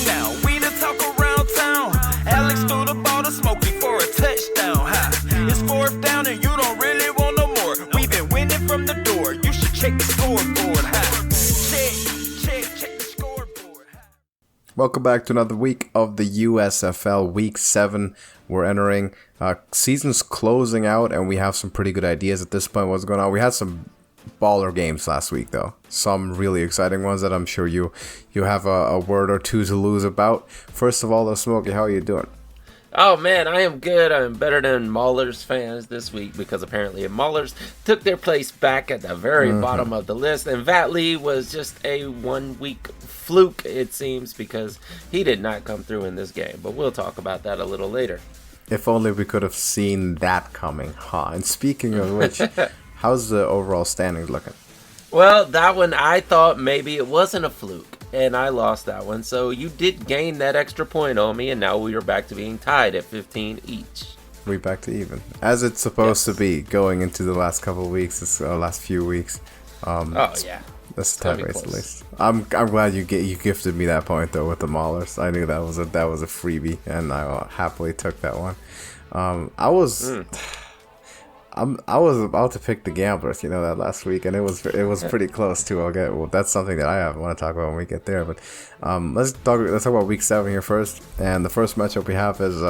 now. We the talk around town. Alex threw the ball to Smokey for a touchdown. It's fourth down and you don't really want no more. We've been winning from the door. You should check the scoreboard. Check the scoreboard. Welcome back to another week of the USFL Week 7. We're entering season's closing out, and we have some pretty good ideas at this point. What's going on? We had some baller games last week, though. Some really exciting ones that I'm sure you have a word or two to lose about. First of all, Smokey, how are you doing? Oh man, I am good. I'm better than Maulers fans this week because apparently Maulers took their place back at the very bottom of the list, and Vatley was just a 1 week fluke, it seems, because he did not come through in this game. But we'll talk about that a little later. If only we could have seen that coming, huh? And speaking of which, how's the overall standings looking? Well, that one I thought maybe it wasn't a fluke, and I lost that one. So you did gain that extra point on me, and now we are back to being tied at 15 each. We're back to even, as it's supposed to be going into the last couple of weeks, last few weeks. Yeah. That's the tie race at least. I'm glad you gifted me that point though with the Maulers. I knew that was a freebie, and I happily took that one. I was about to pick the Gamblers, that last week, and it was pretty close too. That's something that I want to talk about when we get there. But let's talk about Week 7 here first. And the first matchup we have is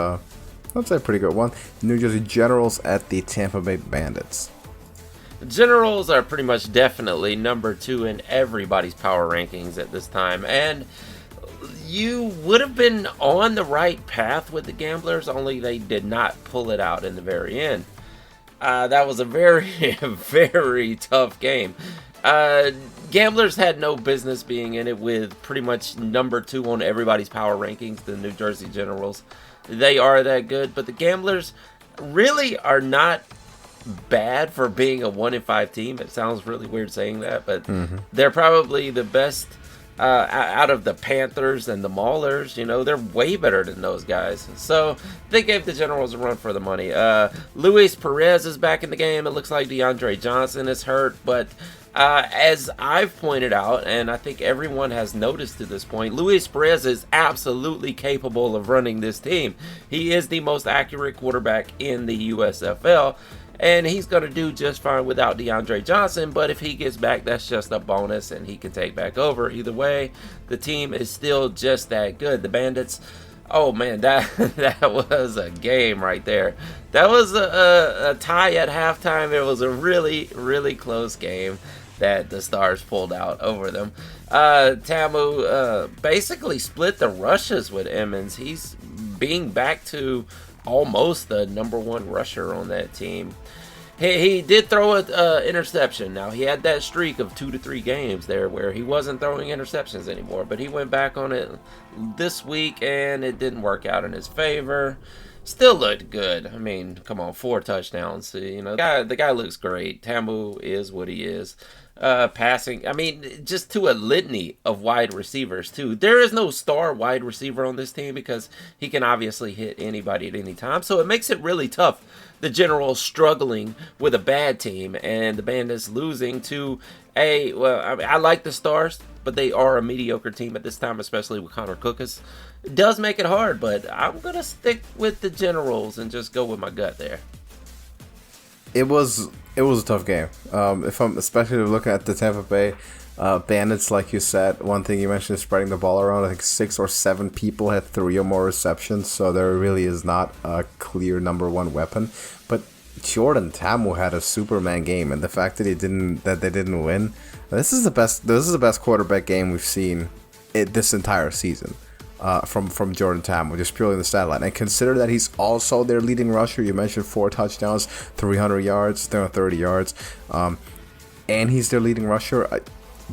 let's say a pretty good one: New Jersey Generals at the Tampa Bay Bandits. Generals are pretty much definitely number 2 in everybody's power rankings at this time, and you would have been on the right path with the Gamblers, only they did not pull it out in the very end. That was a very, very tough game. Gamblers had no business being in it with pretty much number 2 on everybody's power rankings, the New Jersey Generals. They are that good, but the Gamblers really are not bad for being a 1-5 team. It sounds really weird saying that, but they're probably the best out of the Panthers and the Maulers. They're way better than those guys. So they gave the Generals a run for the money. Luis Perez is back in the game. It looks like DeAndre Johnson is hurt, but as I've pointed out, and I think everyone has noticed to this point, Luis Perez is absolutely capable of running this team. He is the most accurate quarterback in the USFL, and he's going to do just fine without DeAndre Johnson, but if he gets back, that's just a bonus, and he can take back over. Either way, the team is still just that good. The Bandits, oh man, that was a game right there. That was a tie at halftime. It was a really, really close game that the Stars pulled out over them. Tamu basically split the rushes with Emmons. He's being back to almost the number 1 rusher on that team. He did throw an interception. Now, he had that streak of 2 to 3 games there where he wasn't throwing interceptions anymore, but he went back on it this week, and it didn't work out in his favor. Still looked good. I mean, come on, 4 touchdowns. The guy looks great. Tamu is what he is. Passing, I mean, just to a litany of wide receivers too. There is no star wide receiver on this team because he can obviously hit anybody at any time, so it makes it really tough. The Generals struggling with a bad team, and the Bandits losing to I like the Stars, but they are a mediocre team at this time, especially with Connor Cookus. It does make it hard, but I'm gonna stick with the Generals and just go with my gut there. It was a tough game. If I'm especially looking at the Tampa Bay Bandits, like you said, one thing you mentioned is spreading the ball around. I think 6 or 7 people had 3 or more receptions, so there really is not a clear number 1 weapon. But Jordan Tamu had a Superman game, and the fact that they didn't win, this is the best quarterback game we've seen this entire season. From Jordan Tamu, just purely in the stat line. And consider that he's also their leading rusher. You mentioned 4 touchdowns, 300 yards, 30 yards. And he's their leading rusher.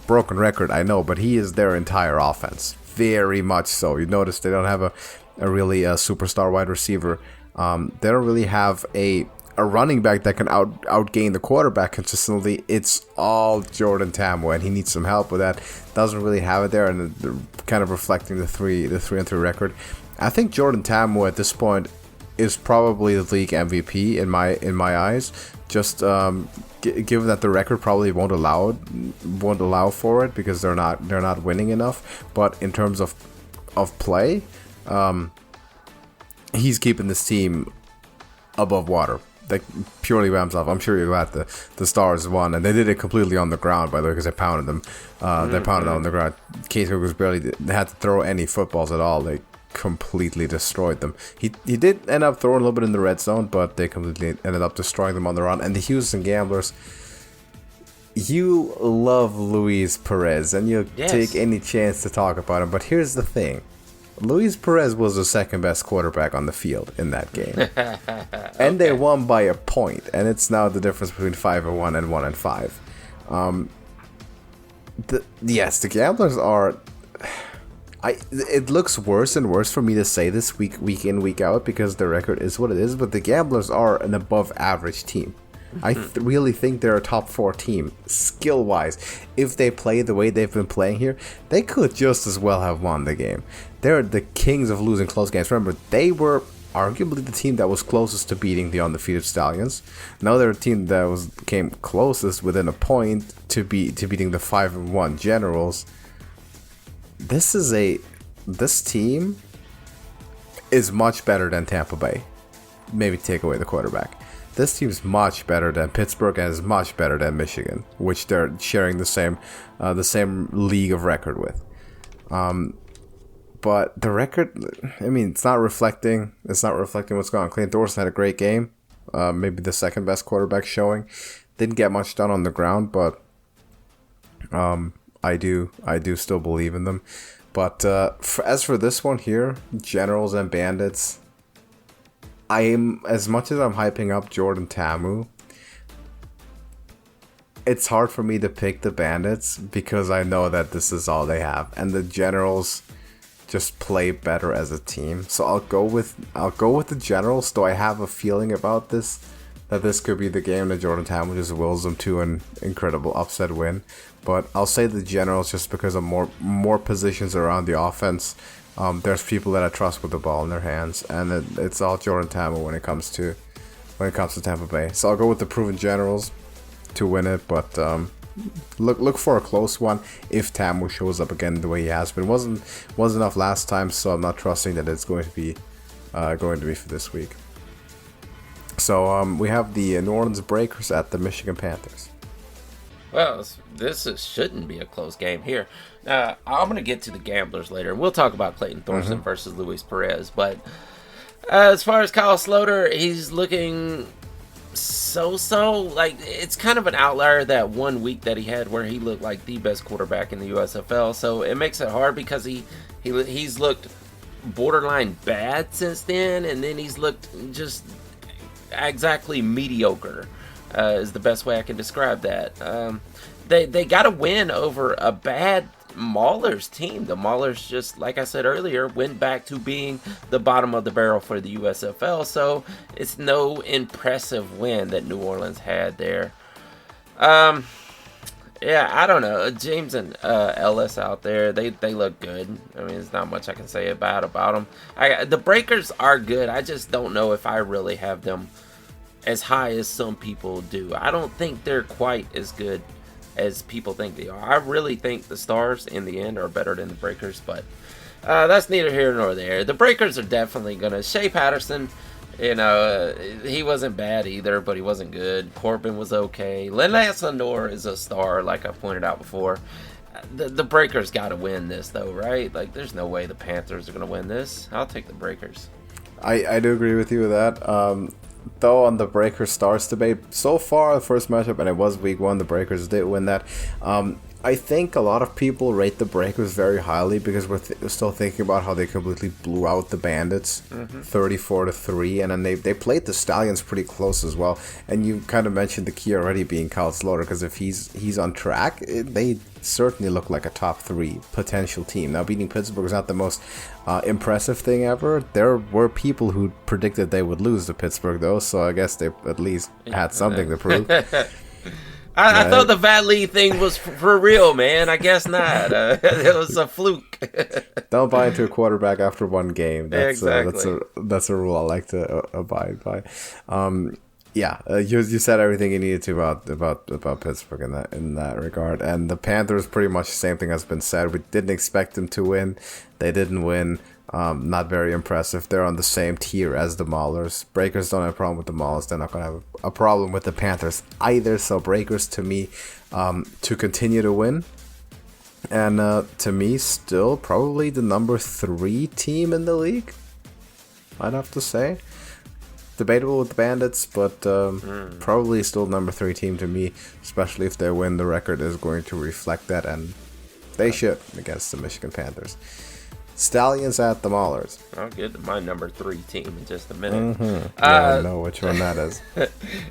Broken record, I know, but he is their entire offense. Very much so. You notice they don't have a really superstar wide receiver. They don't really have a running back that can outgain the quarterback consistently. It's all Jordan Tamu, and he needs some help with that. Doesn't really have it there, and they're kind of reflecting the 3-3 record. I think Jordan Tamu at this point is probably the league MVP in my eyes. Just given that the record probably won't allow for it because they're not winning enough. But in terms of of play, he's keeping this team above water. Like, purely by himself. I'm sure you're glad the Stars won, and they did it completely on the ground, by the way, because they pounded them. They pounded them on the ground. Case Cook was they had to throw any footballs at all. They completely destroyed them. He did end up throwing a little bit in the red zone, but they completely ended up destroying them on the run. And the Houston Gamblers, you love Luis Perez, and you take any chance to talk about him. But here's the thing. Luis Perez was the second best quarterback on the field in that game. And they won by a point. And it's now the difference between 5-1 and 1-5. The Gamblers are... it looks worse and worse for me to say this week in, week out, because the record is what it is. But the Gamblers are an above average team. I really think they're a top 4 team, skill-wise. If they play the way they've been playing here, they could just as well have won the game. They're the kings of losing close games. Remember, they were arguably the team that was closest to beating the undefeated Stallions. Now they're a team that came closest within a point to beating the 5-1 Generals. This team is much better than Tampa Bay. Maybe take away the quarterback. This team's much better than Pittsburgh and is much better than Michigan, which they're sharing the same league of record with. But the record, I mean, it's not reflecting what's going on. Clayton Thorson had a great game, maybe the second best quarterback showing. Didn't get much done on the ground, but I do still believe in them. But as for this one here, Generals and Bandits, as much as I'm hyping up Jordan Ta'amu, it's hard for me to pick the Bandits because I know that this is all they have, and the Generals just play better as a team. So I'll go with the Generals. Though I have a feeling about this that this could be the game that Jordan Ta'amu just wills them to an incredible upset win. But I'll say the Generals just because of more positions around the offense. There's people that I trust with the ball in their hands, and it's all Jordan Ta'amu when it comes to Tampa Bay. So I'll go with the proven Generals to win it, but look for a close one if Ta'amu shows up again the way he has been. Wasn't enough last time, so I'm not trusting that it's going to be for this week. So we have the New Orleans Breakers at the Michigan Panthers. Well, this shouldn't be a close game here. I'm going to get to the Gamblers later. We'll talk about Clayton Thorson versus Luis Perez. But as far as Kyle Sloter, he's looking so-so. Like, it's kind of an outlier that 1 week that he had where he looked like the best quarterback in the USFL. So it makes it hard because he's looked borderline bad since then, and then he's looked just exactly mediocre. Is the best way I can describe that. They got a win over a bad Maulers team. The Maulers, just like I said earlier, went back to being the bottom of the barrel for the USFL, so it's no impressive win that New Orleans had there. Yeah, I don't know. James and Ellis out there, they look good. I mean, there's not much I can say about them. The Breakers are good. I just don't know if I really have them as high as some people do. I don't think they're quite as good as people think they are. I really think the Stars in the end are better than the Breakers, but that's neither here nor there. The Breakers are definitely gonna. Shea Patterson, he wasn't bad either, but he wasn't good. Corbin was okay. Lance Lindor is a star, like I pointed out before. The Breakers got to win this though, right? Like, there's no way the Panthers are gonna win this. I'll take the Breakers. I do agree with you with that. Though on the Breakers Stars debate, so far the first matchup, and it was week 1, the Breakers did win that. I think a lot of people rate the Breakers very highly because we're still thinking about how they completely blew out the Bandits 34-3, and then they played the Stallions pretty close as well. And you kind of mentioned the key already being Kyle Sloter, because if he's on track, they certainly look like a top 3 potential team. Now, beating Pittsburgh is not the most impressive thing ever. There were people who predicted they would lose to Pittsburgh, though, so I guess they at least had something to prove. I thought the Valley thing was for real, man. I guess not. It was a fluke. Don't buy into a quarterback after one game. That's exactly. That's a rule I like to abide by. Yeah, you said everything you needed to about Pittsburgh in that regard, and the Panthers pretty much the same thing has been said. We didn't expect them to win, they didn't win. Not very impressive. They're on the same tier as the Maulers. Breakers don't have a problem with the Maulers. They're not going to have a problem with the Panthers either. So Breakers to me to continue to win, and to me still probably the number 3 team in the league. I'd have to say. Debatable with the Bandits, but probably still number 3 team to me, especially if they win. The record is going to reflect that, and they should against the Michigan Panthers. Stallions at the Maulers. I'll get to my number 3 team in just a minute. Yeah, I know which one that is.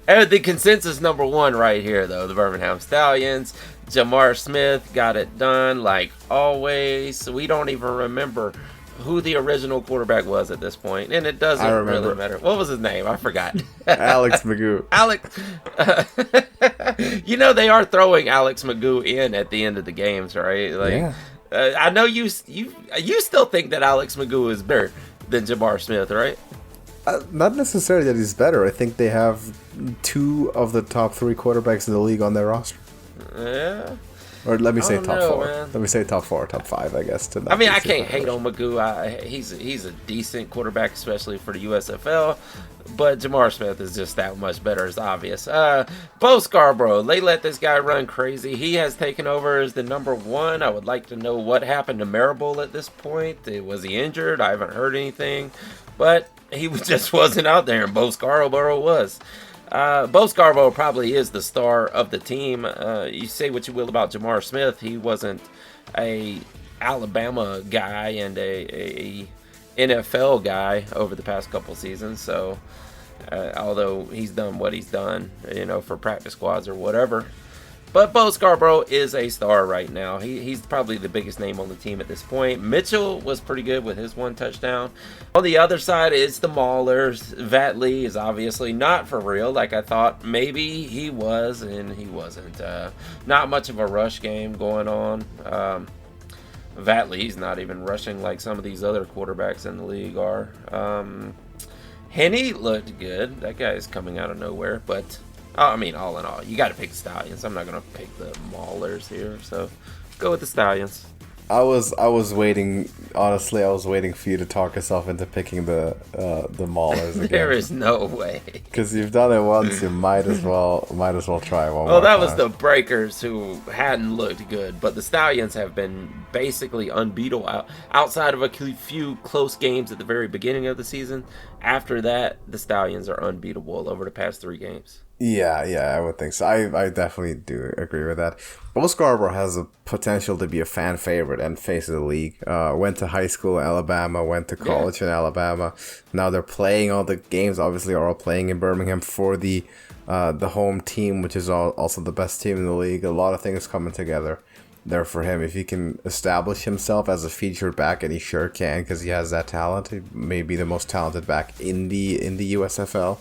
And the consensus number 1 right here, though, the Birmingham Stallions. Jamar Smith got it done like always. We don't even remember who the original quarterback was at this point, and it doesn't really matter. What was his name? I forgot. Alex McGoo. Alex. They are throwing Alex McGoo in at the end of the games, right? Like, yeah. I know you still think that Alex McGoo is better than Jamar Smith, right? Not necessarily that he's better. I think they have 2 of the top 3 quarterbacks in the league on their roster. Yeah. Or let me say top 4. Man. Let me say top 4, top 5, I guess. I mean, I can't hate on McGoo. He's a decent quarterback, especially for the USFL. But Jamar Smith is just that much better, it's obvious. Bo Scarborough, they let this guy run crazy. He has taken over as the number 1. I would like to know what happened to Marable at this point. Was he injured? I haven't heard anything. But he just wasn't out there, and Bo Scarborough was. Bo Scarborough probably is the star of the team. You say what you will about Jamar Smith. He wasn't a Alabama guy and a NFL guy over the past couple seasons. So, although he's done what he's done, for practice squads or whatever. But Bo Scarborough is a star right now. He's probably the biggest name on the team at this point. Mitchell was pretty good with his 1 touchdown. On the other side is the Maulers. Vatley is obviously not for real like I thought maybe he was, and he wasn't. Not much of a rush game going on. Vatley's not even rushing like some of these other quarterbacks in the league are. Henny looked good. That guy is coming out of nowhere, but... I mean, all in all, you got to pick the Stallions. I'm not going to pick the Maulers here, so go with the Stallions. I was waiting. Honestly, I was waiting for you to talk yourself into picking the Maulers again. There is no way. Because you've done it once, you might as well try one more Well, that time. was the Breakers who hadn't looked good, but the Stallions have been basically unbeatable outside of a few close games at the very beginning of the season. After that, the Stallions are unbeatable over the past 3 games. Yeah, I would think so. I definitely do agree with that. Bo Scarborough has a potential to be a fan favorite and face of the league. Went to high school in Alabama, went to college in Alabama. Now they're playing all the games. Obviously, are all playing in Birmingham for the home team, which is also the best team in the league. A lot of things coming together there for him. If he can establish himself as a featured back, and he sure can because he has that talent. He may be the most talented back in the USFL.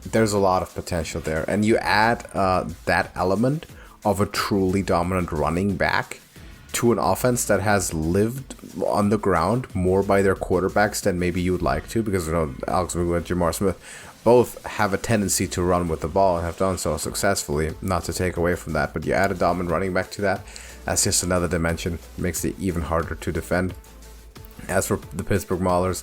There's a lot of potential there, and you add that element of a truly dominant running back to an offense that has lived on the ground more by their quarterbacks than maybe you would like to, because Alex McGoo and Jamar Smith both have a tendency to run with the ball and have done so successfully, not to take away from that, but you add a dominant running back to that's just another dimension, makes it even harder to defend. As for the Pittsburgh Maulers,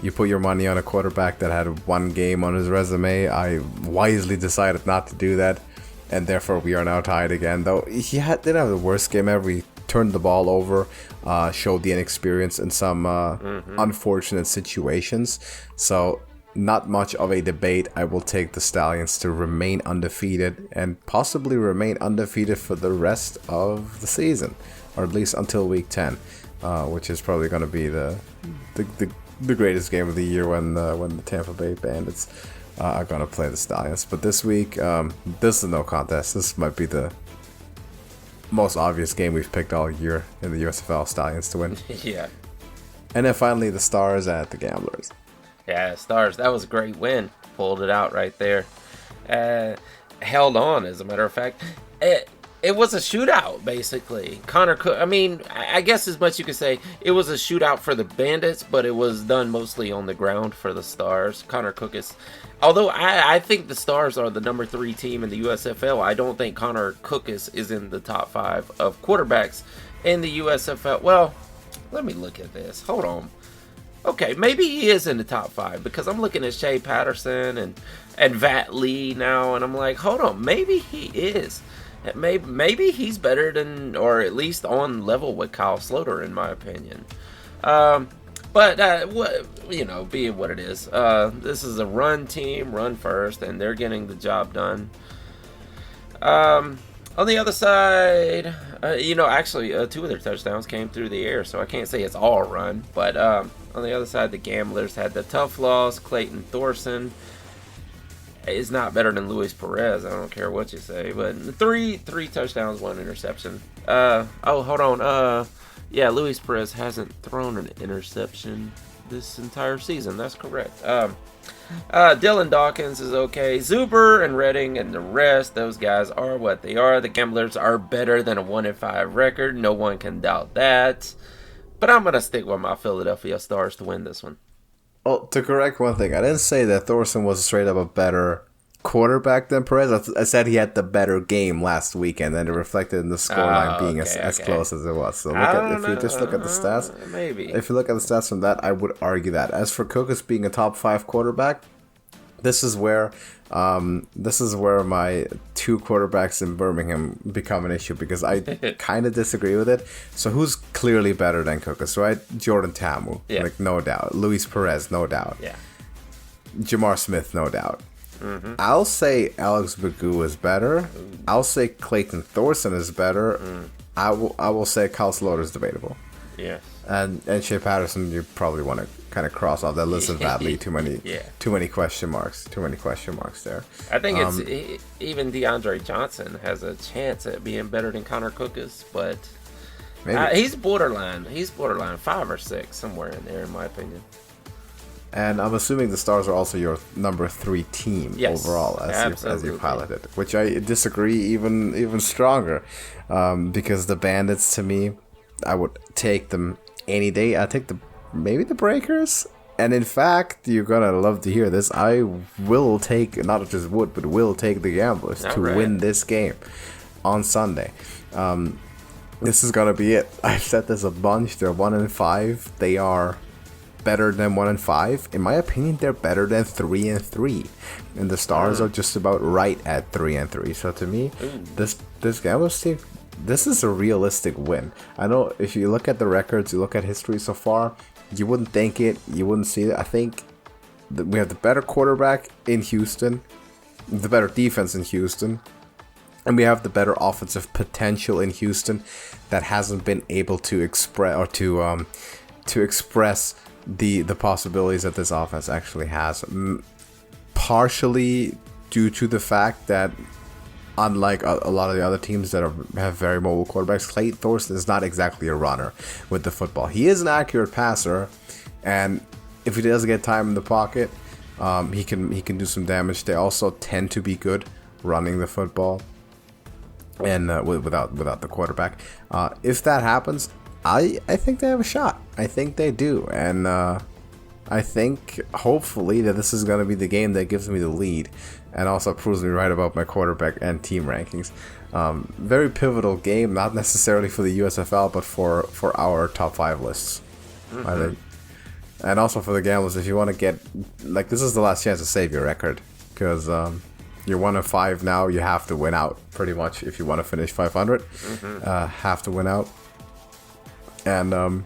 you put your money on a quarterback that had 1 game on his resume. I wisely decided not to do that, and therefore we are now tied again. Though he didn't have the worst game ever. He turned the ball over, showed the inexperience in some unfortunate situations. So not much of a debate. I will take the Stallions to remain undefeated and possibly remain undefeated for the rest of the season, or at least until week 10, which is probably going to be the greatest game of the year when the Tampa Bay Bandits are going to play the Stallions. But this week, this is no contest. This might be the most obvious game we've picked all year in the USFL, Stallions to win. Yeah. And then finally, the Stars at the Gamblers. Yeah, Stars. That was a great win. Pulled it out right there. Held on, as a matter of fact. It was a shootout, basically. Connor Cook. I mean, I guess as much you could say it was a shootout for the Bandits, but it was done mostly on the ground for the Stars. Connor Cook is, although I think the Stars are the number 3 team in the USFL. I don't think Connor Cook is in the top 5 of quarterbacks in the USFL. Well, let me look at this. Hold on. Okay, maybe he is in the top 5 because I'm looking at Shea Patterson and Vat Lee now, and I'm like, hold on, maybe he is. Maybe he's better than, or at least on level with Kyle Sloter, in my opinion. But being what it is, this is a run team, run first, and they're getting the job done. On the other side, actually, 2 of their touchdowns came through the air, so I can't say it's all run. But on the other side, the Gamblers had the tough loss. Clayton Thorson is not better than Luis Perez. I don't care what you say, but three touchdowns, 1 interception. Hold on. Luis Perez hasn't thrown an interception this entire season. That's correct. Dylan Dawkins is okay. Zuber and Redding and the rest, those guys are what they are. The Gamblers are better than a 1-5 record. No one can doubt that. But I'm gonna stick with my Philadelphia Stars to win this one. Well, to correct one thing, I didn't say that Thorson was straight up a better quarterback than Perez. I said he had the better game last weekend, and it reflected in the scoreline being as close as it was. So if you just look at the stats, maybe. If you look at the stats from that, I would argue that. As for Cook as being a top 5 quarterback, this is where my 2 quarterbacks in Birmingham become an issue because I kind of disagree with it. So who's clearly better than Cookus, right? Jordan Tamu, no doubt. Luis Perez, no doubt. Yeah. Jamar Smith, no doubt. Mm-hmm. I'll say Alex Bagoo is better. I'll say Clayton Thorson is better. I will say Kyle Sloter is debatable. Yeah. And Shea Patterson, you probably want to kind of cross off that list of badly. Too many question marks. Too many question marks there. I think it's even DeAndre Johnson has a chance at being better than Connor Cook is, but he's borderline. He's borderline 5 or 6, somewhere in there, in my opinion. And I'm assuming the Stars are also your number 3 team overall, as you piloted, which I disagree even stronger, because the Bandits, to me, I would take them any day. I take maybe the Breakers, and in fact, you're gonna love to hear this. I will take, not just would, but will take the Gamblers to win this game on Sunday. This is gonna be it. I've said this a bunch. They're 1-5. They are better than 1-5. In my opinion, they're better than 3-3, and the Stars are just about right at 3-3. So to me, this Gamblers team, this is a realistic win. I know if you look at the records, you look at history so far, you wouldn't think it, you wouldn't see it. I think that we have the better quarterback in Houston, the better defense in Houston, and we have the better offensive potential in Houston that hasn't been able to express or to express the possibilities that this offense actually has, partially due to the fact that unlike a lot of the other teams that have very mobile quarterbacks, Clayton Thorson is not exactly a runner with the football. He is an accurate passer, and if he doesn't get time in the pocket, he can do some damage. They also tend to be good running the football, and without the quarterback. If that happens, I think they have a shot. I think they do, and I think hopefully that this is going to be the game that gives me the lead and also proves me right about my quarterback and team rankings. Very pivotal game, not necessarily for the USFL, but for our top 5 lists, I think. And also for the Gamblers, if you want to get, like, this is the last chance to save your record, because you're 1-5 now. You have to win out pretty much if you want to finish 500. Have to win out, and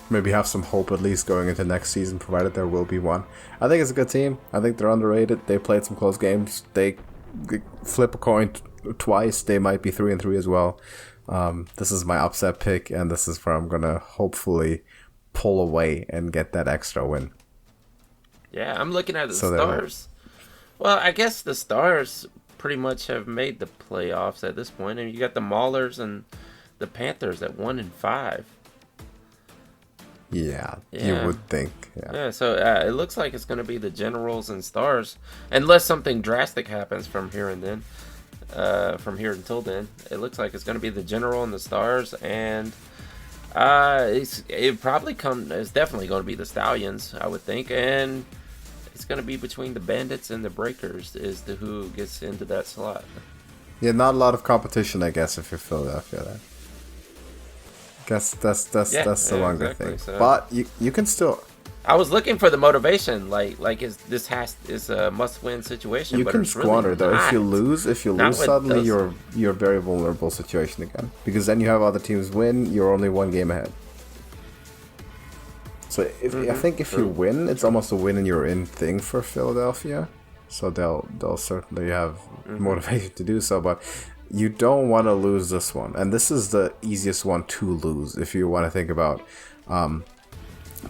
maybe have some hope at least going into next season, provided there will be one. I think it's a good team. I think they're underrated. They played some close games. They flip a coin twice. They might be 3-3 as well. This is my upset pick, and this is where I'm gonna hopefully pull away and get that extra win. Yeah, I'm looking at the Stars. Well, I guess the Stars pretty much have made the playoffs at this point, and you got the Maulers and the Panthers at 1-5. Yeah, you would think. Yeah, so it looks like it's going to be the Generals and Stars, unless something drastic happens from here and then. from here until then. It looks like it's going to be the General and the Stars, and it's definitely going to be the Stallions, I would think, and it's going to be between the Bandits and the Breakers is who gets into that slot. Yeah, not a lot of competition, I guess, if you're Philadelphia. Then. I guess that's the one good thing. So. But you can still. I was looking for the motivation, like is a must-win situation. You but can it's squander really though. not. If you lose suddenly you're a very vulnerable situation again, because then you have other teams win. You're only one game ahead. So I think if you win, it's almost a win and you're in thing for Philadelphia. So they'll certainly have motivation to do so, but you don't want to lose this one. And this is the easiest one to lose if you want to think about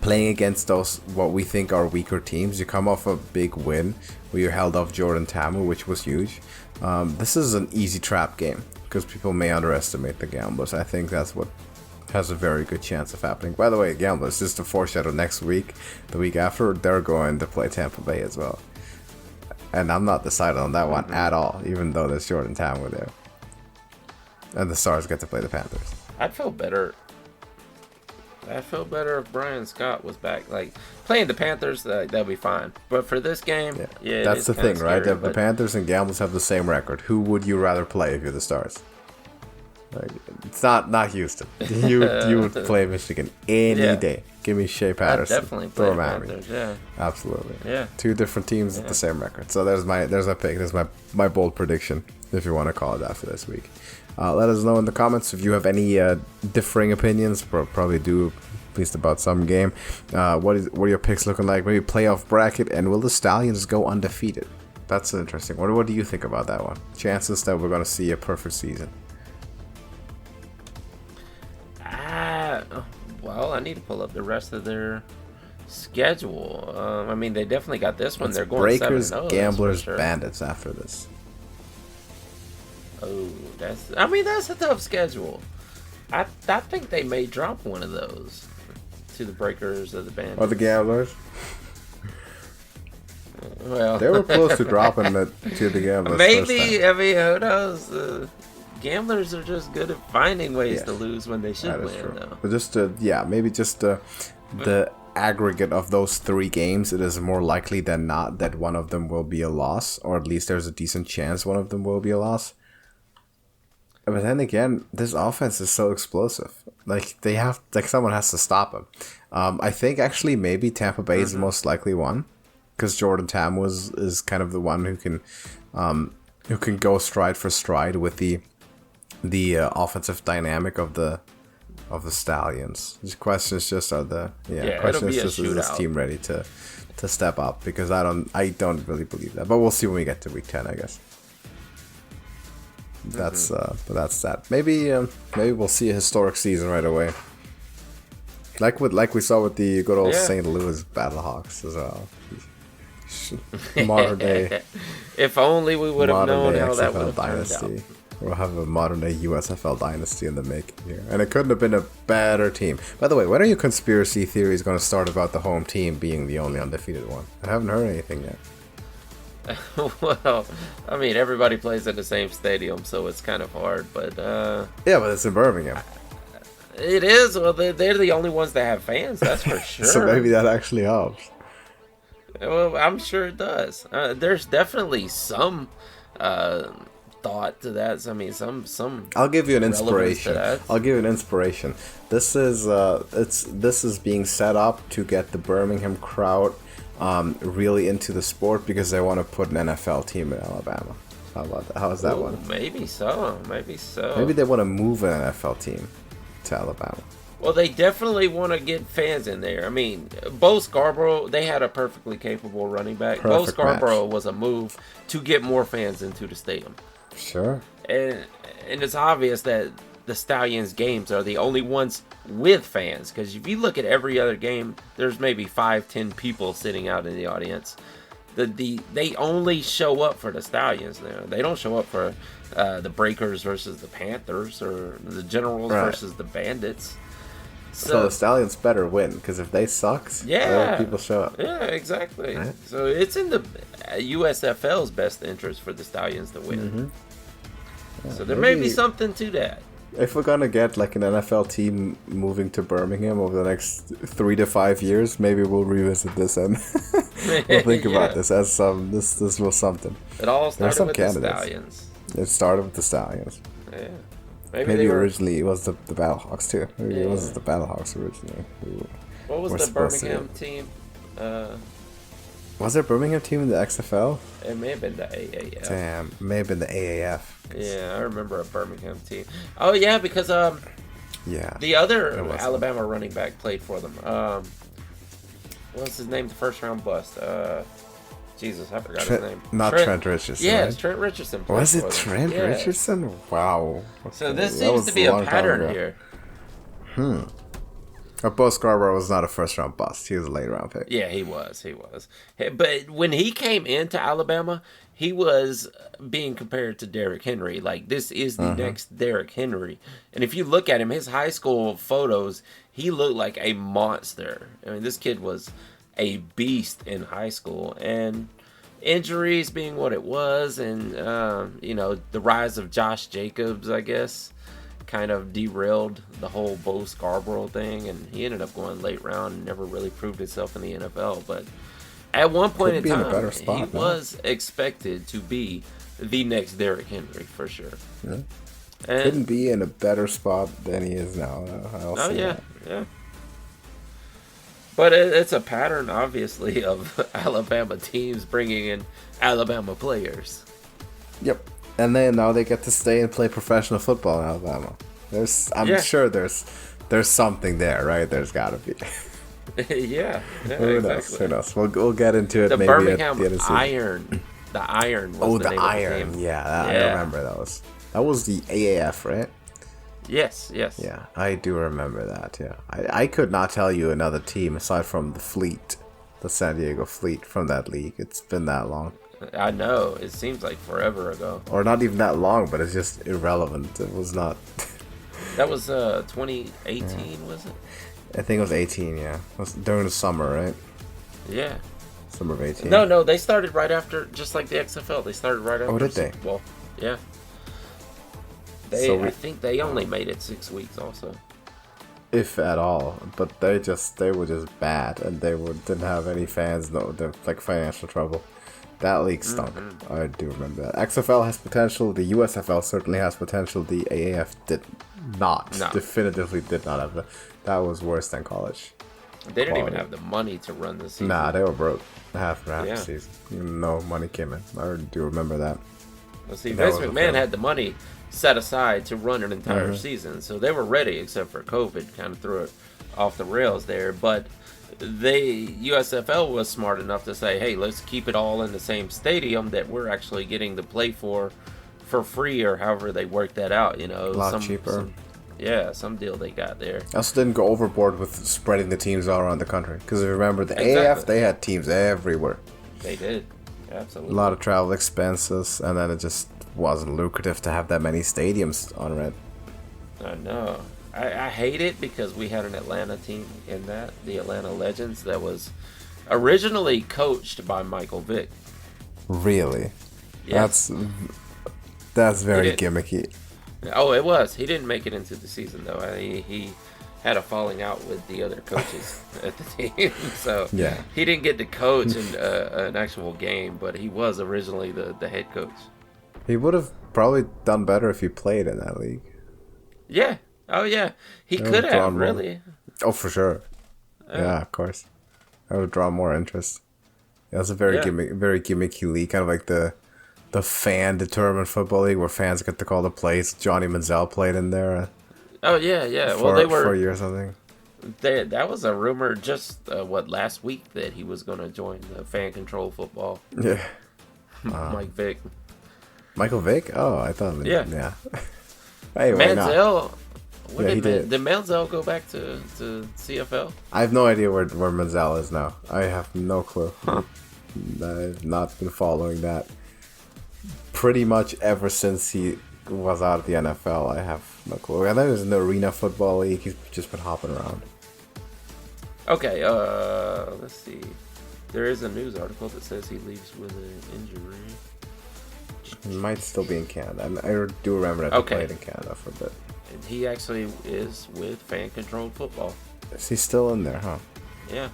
playing against those what we think are weaker teams. You come off a big win where you held off Jordan Ta'amu, which was huge. This is an easy trap game because people may underestimate the Gamblers. I think that's what has a very good chance of happening. By the way, Gamblers, just to foreshadow next week, the week after, they're going to play Tampa Bay as well. And I'm not decided on that one at all, even though there's Jordan Ta'amu there. And the Stars get to play the Panthers. I'd feel better if Brian Scott was back. Like, playing the Panthers, that'll be fine. But for this game, yeah that's the thing, scary, right? The Panthers and Gamblers have the same record. Who would you rather play if you're the Stars? Like, it's not Houston. You would play Michigan any day. Give me Shea Patterson. I'd definitely play Throw him at me. Panthers, yeah. Absolutely. Yeah. Two different teams with the same record. So there's my pick. There's my bold prediction, if you want to call it that for this week. Let us know in the comments if you have any differing opinions. Probably do, at least about some game. What are your picks looking like? Maybe playoff bracket, and will the Stallions go undefeated? That's interesting. What do you think about that one? Chances that we're going to see a perfect season. Well, I need to pull up the rest of their schedule. I mean, they definitely got this one. They're going Breakers, 7-0. Gamblers, Sure. Bandits after this. Oh, that's a tough schedule. I think they may drop one of those to the Breakers or the Bandits. Or the Gamblers. Well, they were close to dropping it to the Gamblers. Maybe. I mean, who knows? Gamblers are just good at finding ways to lose when they should win. True. Though. But maybe just the aggregate of those 3 games, it is more likely than not that one of them will be a loss, or at least there's a decent chance one of them will be a loss. But then again, this offense is so explosive. Someone has to stop them. I think actually maybe Tampa Bay is the most likely one, because Jordan Ta'amu is kind of the one who can go stride for stride with the offensive dynamic of the Stallions. The question is just is this team ready to step up? Because I don't really believe that. But we'll see when we get to week 10, I guess. That's that. Maybe we'll see a historic season right away. Like we saw with the good old St. Louis Battlehawks as well. Modern day. If only we would have known how that would have dynasty. turned out. We'll have a modern day USFL dynasty in the making here. And it couldn't have been a better team. By the way, when are your conspiracy theories going to start about the home team being the only undefeated one? I haven't heard anything yet. Well, I mean, everybody plays in the same stadium, so it's kind of hard. But yeah, but it's in Birmingham. It is. Well, they're the only ones that have fans, that's for sure. So maybe that actually helps. Well, I'm sure it does. There's definitely some thought to that. I mean, some. I'll give you an inspiration. This is being set up to get the Birmingham crowd really into the sport because they want to put an NFL team in Alabama. How about that? How is that one? Maybe so. Maybe they want to move an NFL team to Alabama. Well, they definitely want to get fans in there. I mean, Bo Scarborough, they had a perfectly capable running back. Bo Scarborough was a move to get more fans into the stadium. Sure. And it's obvious that the Stallions games are the only ones with fans. Because if you look at every other game, there's maybe 5-10 people sitting out in the audience. They only show up for the Stallions now. They don't show up for the Breakers versus the Panthers or the Generals versus the Bandits. So the Stallions better win, because if they suck, people show up. Yeah, exactly. Right. So it's in the USFL's best interest for the Stallions to win. So there may be something to that. If we're gonna get like an NFL team moving to Birmingham over the next 3 to 5 years, maybe we'll revisit this and we'll think about this as some. This was something. It all started with the Stallions. It started with the Stallions. Yeah. Maybe originally it was the Battlehawks too. Maybe it was the Battlehawks originally. What was the Birmingham team? Was there a Birmingham team in the XFL? It may have been the AAF. Damn, it may have been the AAF. Yeah, I remember a Birmingham team. Oh yeah, because the other Alabama running back played for them. What's his name? The first round bust. Jesus, I forgot his name. Trent Richardson. Yeah, right? it's Trent Richardson. Was it Trent Richardson? Wow. Okay. So this seems to be a pattern here. Bo Scarborough was not a first round bust. He was a late round pick. Yeah, he was. But when he came into Alabama, he was being compared to Derrick Henry. Like, this is the next Derrick Henry. And if you look at him, his high school photos, he looked like a monster. I mean, this kid was a beast in high school. And injuries being what it was, and, the rise of Josh Jacobs, I guess, kind of derailed the whole Bo Scarborough thing, and he ended up going late round and never really proved himself in the NFL. But at one point in time, he was expected to be the next Derrick Henry for sure. Yeah. And couldn't be in a better spot than he is now. Yeah. But it's a pattern, obviously, of Alabama teams bringing in Alabama players. Yep. And then now they get to stay and play professional football in Alabama. I'm sure there's something there, right? There's got to be. yeah, Who knows? We'll get into it. The maybe Birmingham at the end of the Iron. The Iron. Was the name Iron. of the Yeah, I remember those. That was the AAF, right? Yes. Yeah, I do remember that. Yeah, I could not tell you another team aside from the Fleet, the San Diego Fleet from that league. It's been that long. I know. It seems like forever ago. Or not even that long, but it's just irrelevant. It was not. That was 2018, was it? I think it was 18, yeah. It was during the summer, right? Yeah. Summer of 18. No, they started right after, just like the XFL. They started right after. Oh, did they? Super Bowl. Yeah. I think they only made it 6 weeks also. If at all. But they were just bad, and they didn't have any fans, like financial trouble. That league stunk. I do remember that. XFL has potential. The USFL certainly has potential. The AAF did not. No. Definitively did not have that. That was worse than college. They didn't even have the money to run the season. Nah, they were broke half the season. No money came in. I do remember that. Well, see, Vince McMahon had the money set aside to run an entire season, so they were ready, except for COVID kind of threw it off the rails there. But USFL was smart enough to say, hey, let's keep it all in the same stadium that we're actually getting to play for free, or however they worked that out, a lot cheaper. Some deal they got there. Also didn't go overboard with spreading the teams all around the country, because remember the AAF, they had teams everywhere. They did, absolutely. A lot of travel expenses, and then it just wasn't lucrative to have that many stadiums on it. I know. I hate it because we had an Atlanta team in that, the Atlanta Legends, that was originally coached by Michael Vick. Really? Yes. That's very gimmicky. Oh, it was. He didn't make it into the season, though. He had a falling out with the other coaches at the team. So he didn't get to coach in an actual game, but he was originally the head coach. He would have probably done better if he played in that league. Yeah. Oh, yeah. He could have, really. Oh, for sure. Yeah, of course. That would draw more interest. Yeah, it's a very gimmicky league, kind of like the fan-determined football league where fans get to call the plays. Johnny Manziel played in there. Oh, yeah. Well, they were... For a year or something. That was a rumor just, last week that he was going to join the fan-control football. Yeah. Mike Vick. Michael Vick? Oh, I thought... Yeah. Hey, Manziel... Did Manziel go back to CFL? I have no idea where Manziel is now. I have no clue. I've not been following that pretty much ever since he was out of the NFL. I have no clue. I know there's an arena football league. He's just been hopping around. Okay, let's see. There is a news article that says he leaves with an injury. He might still be in Canada. I do remember that he played in Canada for a bit. He actually is with fan-controlled football. Is he still in there, huh? Yeah.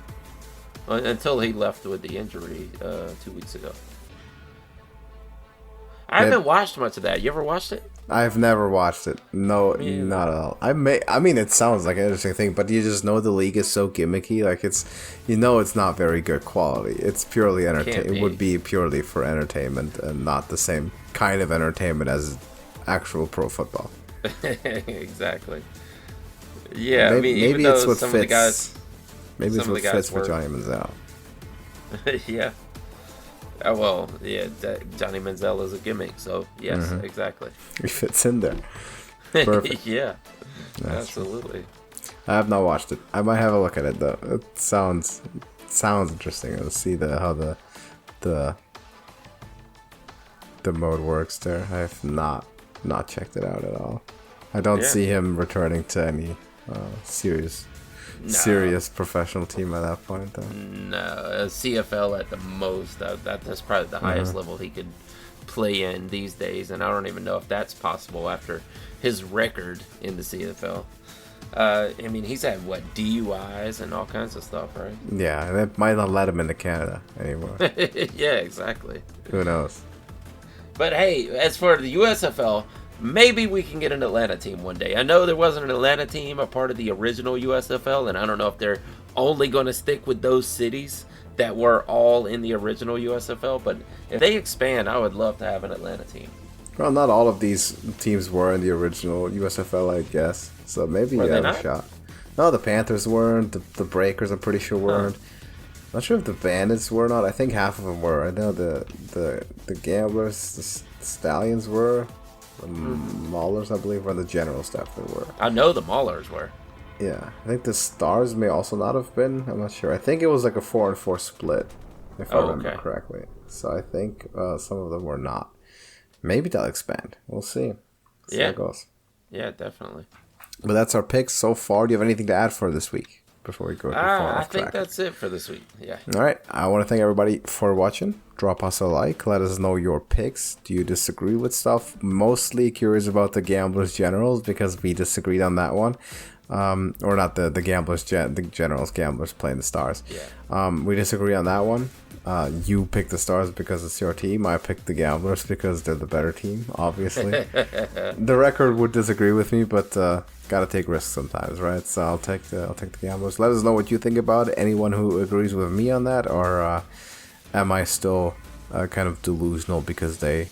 Until he left with the injury 2 weeks ago. I haven't watched much of that. You ever watched it? I've never watched it. No, not at all. I mean, it sounds like an interesting thing, but you just know the league is so gimmicky. Like it's not very good quality. It's purely entertainment. It would be purely for entertainment and not the same kind of entertainment as actual pro football. Exactly. Yeah, maybe it's what fits. Maybe it's what fits for Johnny Manziel. Yeah. Well, yeah, Johnny Manziel is a gimmick, so yes, exactly. He fits in there. Perfect. Yeah, absolutely. I have not watched it. I might have a look at it though. It sounds interesting. I'll see how the mode works there. I have not checked it out at all. I don't see him returning to any serious professional team at that point, though. No, CFL at the most. That's probably the highest level he could play in these days, and I don't even know if that's possible after his record in the CFL. He's had DUIs and all kinds of stuff, right? Yeah, and it might not let him into Canada anymore. Yeah, exactly. Who knows? But hey, as for the USFL, maybe we can get an Atlanta team one day. I know there wasn't an Atlanta team a part of the original USFL, and I don't know if they're only going to stick with those cities that were all in the original USFL, but if they expand, I would love to have an Atlanta team. Well, not all of these teams were in the original USFL, I guess. So maybe you have a shot. No, the Panthers weren't. The Breakers, I'm pretty sure, weren't. Not sure if the Bandits were or not. I think half of them were. I know the Gamblers, the Stallions were. The Maulers, I believe, were the general staff they were. I know the Maulers were. Yeah. I think the Stars may also not have been. I'm not sure. I think it was like a 4-4 split, if I remember correctly. So I think some of them were not. Maybe they'll expand. We'll see. See how it goes. Yeah, definitely. But that's our picks so far. Do you have anything to add for this week before we go too far off I think track? that's it for this week. Yeah. All right. I want to thank everybody for watching. Drop us a like. Let us know your picks. Do you disagree with stuff? Mostly curious about the Gamblers Generals because we disagreed on that one. Or not the Gamblers, the Generals, Gamblers playing the Stars. Yeah. We disagree on that one. You picked the Stars because it's your team. I picked the Gamblers because they're the better team, obviously. The record would disagree with me, but gotta take risks sometimes, right? So I'll take the Gamblers. Let us know what you think about it. Anyone who agrees with me on that, or am I still kind of delusional because they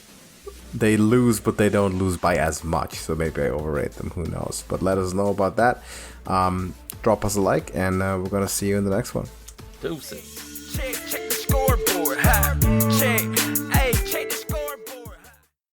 lose, but they don't lose by as much? So maybe I overrate them. Who knows? But let us know about that. Drop us a like, and we're gonna see you in the next one. Deuces. Check